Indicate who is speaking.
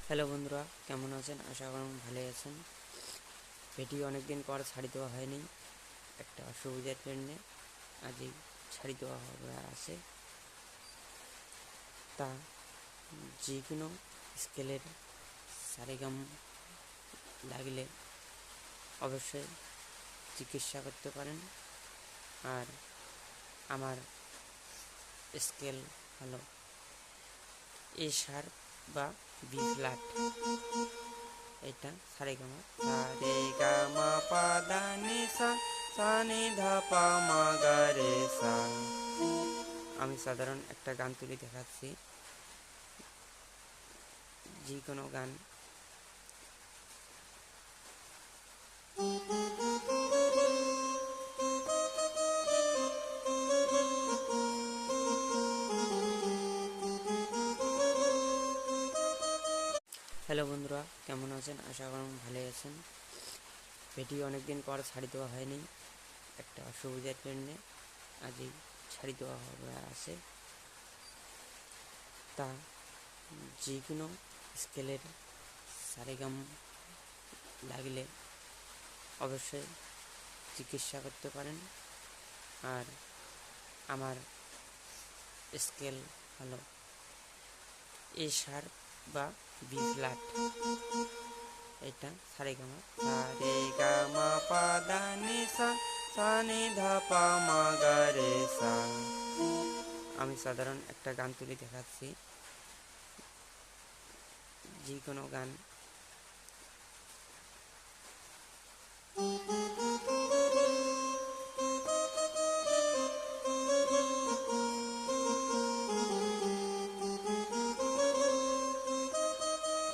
Speaker 1: Hello বন্ধুরা, কেমন আছেন? আশা করি ভালোই আছেন। ভিডিও অনেকদিন পর ছাড়ি দেওয়া হয়নি, একটা অসুবিধার জন্যে আজই ছাড়ি দেওয়া হবে আছে। তা যে কোনো স্কেলের সারেগাম লাগলে অবশ্যই চিকিৎসা করতে পারেন। আর আমার স্কেল হলো এ শার্প বা বি ফ্ল্যাট। এটা সারেগামা সারেগামা পাদা নি সা সা নি ধা পা মা গা রে সা। আমি সাধারণ একটা গান তুলে দেখাচ্ছি, যে কোনো গান। হ্যালো বন্ধুরা, কেমন আছেন? আশা করি ভালোই আছেন। ভিডিও অনেকদিন পর ছাড়ি দেওয়া হয়নি, একটা অসুবিধার জন্যে আজই ছাড়ি দেওয়া হবে আছে। তা যে কোনো স্কেলের সারেগাম লাগলে অবশ্যই চিকিৎসা করতে পারেন। আর আমার স্কেল হলো এ শার্প বা বি ফ্ল্যাট। এটা সারেগামা সারেগামা পাদা নি সা সা নি ধা পা মা গা রে সা। আমি সাধারণ একটা গান তুলে দেখাচ্ছি, যে কোনো গান।